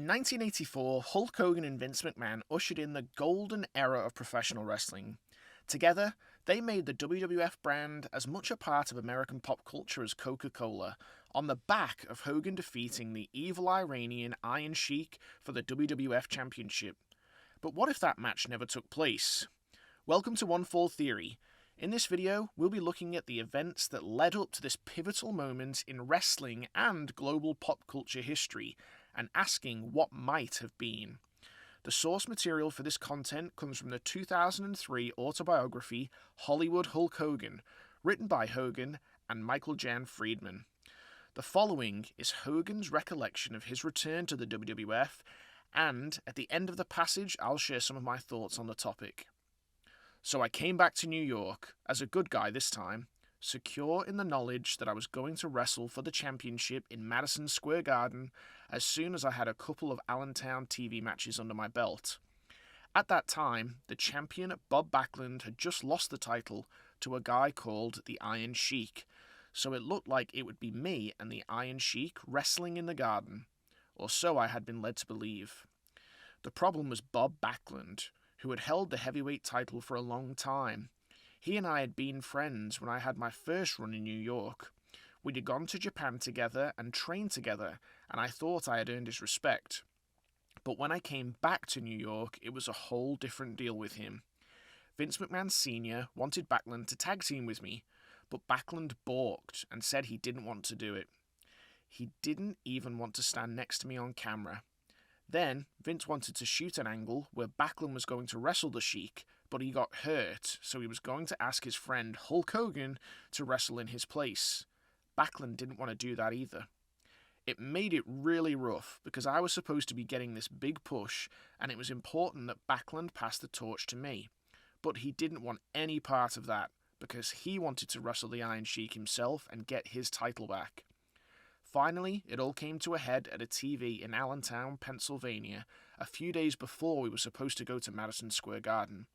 1984, Hulk Hogan and Vince McMahon ushered in the golden era of professional wrestling. Together, they made the WWF brand as much a part of American pop culture as Coca Cola, on the back of Hogan defeating the evil Iranian Iron Shiek for the WWF Championship. But what if that match never took place? Welcome to One Fall Theory. In this video, we'll be looking at the events that led up to this pivotal moment in wrestling and global pop culture history, and asking what might have been. The source material for this content comes from the 2003 autobiography Hollywood Hulk Hogan, written by Hogan and Michael Jan Friedman. The following is Hogan's recollection of his return to the WWF, and at the end of the passage I'll share some of my thoughts on the topic. So I came back to New York, as a good guy this time, secure in the knowledge that I was going to wrestle for the championship in Madison Square Garden as soon as I had a couple of Allentown TV matches under my belt. At that time, the champion Bob Backlund had just lost the title to a guy called the Iron Sheik, so it looked like it would be me and the Iron Sheik wrestling in the Garden, or so I had been led to believe. The problem was Bob Backlund, who had held the heavyweight title for a long time. He and I had been friends when I had my first run in New York. We'd had gone to Japan together and trained together, and I thought I had earned his respect. But when I came back to New York, it was a whole different deal with him. Vince McMahon Sr. wanted Backlund to tag team with me, but Backlund balked and said he didn't want to do it. He didn't even want to stand next to me on camera. Then, Vince wanted to shoot an angle where Backlund was going to wrestle the Sheik, but he got hurt, so he was going to ask his friend Hulk Hogan to wrestle in his place. Backlund didn't want to do that either. It made it really rough, because I was supposed to be getting this big push, and it was important that Backlund pass the torch to me. But he didn't want any part of that, because he wanted to wrestle the Iron Sheik himself and get his title back. Finally, it all came to a head at a TV in Allentown, Pennsylvania, a few days before we were supposed to go to Madison Square Garden.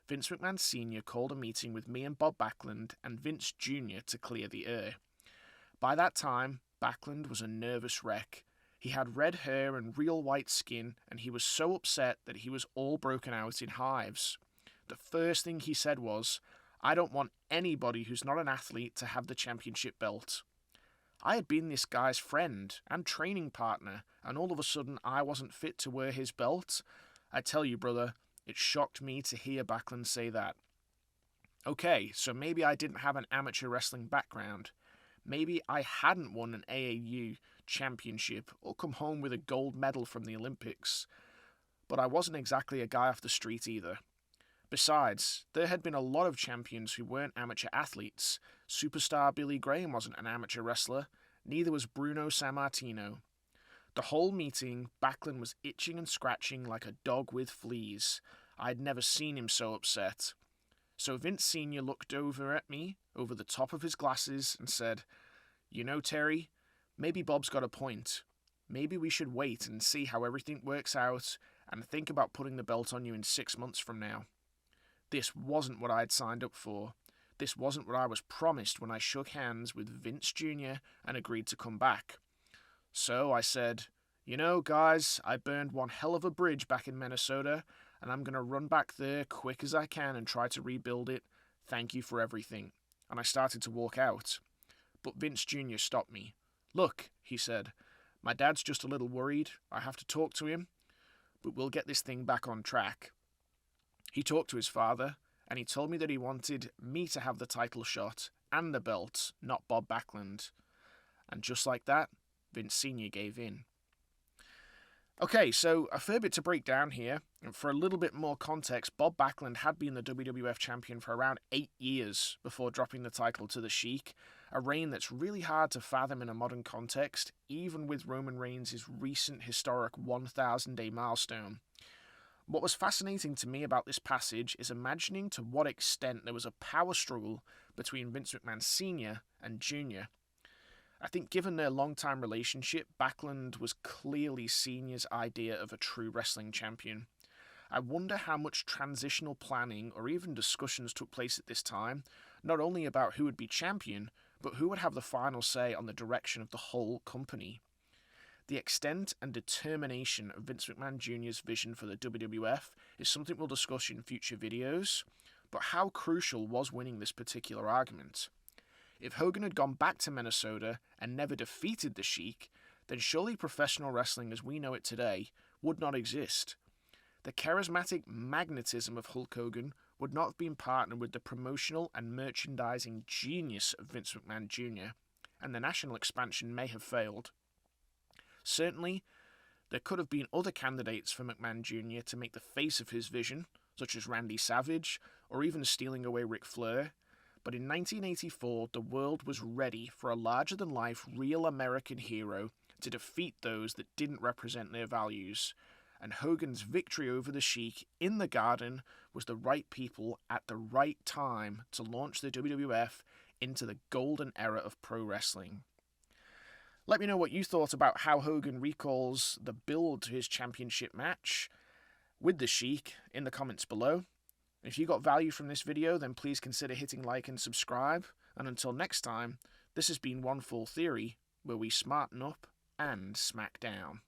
Vince McMahon Sr. called a meeting with me and Bob Backlund and Vince Jr. to clear the air. By that time, Backlund was a nervous wreck. He had red hair and real white skin, and he was so upset that he was all broken out in hives. The first thing he said was, "I don't want anybody who's not an athlete to have the championship belt." I had been this guy's friend and training partner, and all of a sudden I wasn't fit to wear his belt. I tell you, brother, it shocked me to hear Backlund say that. Okay, so maybe I didn't have an amateur wrestling background. Maybe I hadn't won an AAU championship or come home with a gold medal from the Olympics. But I wasn't exactly a guy off the street either. Besides, there had been a lot of champions who weren't amateur athletes. Superstar Billy Graham wasn't an amateur wrestler, neither was Bruno Sammartino. The whole meeting, Backlund was itching and scratching like a dog with fleas. I had never seen him so upset. So Vince Sr. looked over at me, over the top of his glasses, and said, "You know, Terry, maybe Bob's got a point. Maybe we should wait and see how everything works out, and think about putting the belt on you in 6 months from now." This wasn't what I had signed up for. This wasn't what I was promised when I shook hands with Vince Jr. and agreed to come back. So I said, "You know, guys, I burned one hell of a bridge back in Minnesota, and I'm going to run back there quick as I can and try to rebuild it. Thank you for everything." And I started to walk out. But Vince Jr. stopped me. "Look," he said, "my dad's just a little worried. I have to talk to him, but we'll get this thing back on track." He talked to his father, and he told me that he wanted me to have the title shot and the belt, not Bob Backlund. And just like that, Vince Sr. gave in. Okay, so a fair bit to break down here, and for a little bit more context, Bob Backlund had been the WWF champion for around 8 years before dropping the title to the Sheik, a reign that's really hard to fathom in a modern context, even with Roman Reigns' recent historic 1,000-day milestone. What was fascinating to me about this passage is imagining to what extent there was a power struggle between Vince McMahon Sr. and Jr. I think given their long-time relationship, Backlund was clearly Sr.'s idea of a true wrestling champion. I wonder how much transitional planning or even discussions took place at this time, not only about who would be champion, but who would have the final say on the direction of the whole company. The extent and determination of Vince McMahon Jr.'s vision for the WWF is something we'll discuss in future videos, but how crucial was winning this particular argument? If Hogan had gone back to Minnesota and never defeated the Sheik, then surely professional wrestling as we know it today would not exist. The charismatic magnetism of Hulk Hogan would not have been partnered with the promotional and merchandising genius of Vince McMahon Jr., and the national expansion may have failed. Certainly, there could have been other candidates for McMahon Jr. to make the face of his vision, such as Randy Savage, or even stealing away Ric Flair, but in 1984 the world was ready for a larger-than-life real American hero to defeat those that didn't represent their values, and Hogan's victory over the Sheik in the Garden was the right people at the right time to launch the WWF into the golden era of pro wrestling. Let me know what you thought about how Hogan recalls the build to his championship match with the Sheik in the comments below. If you got value from this video, then please consider hitting like and subscribe. And until next time, this has been One Full Theory, where we smarten up and smack down.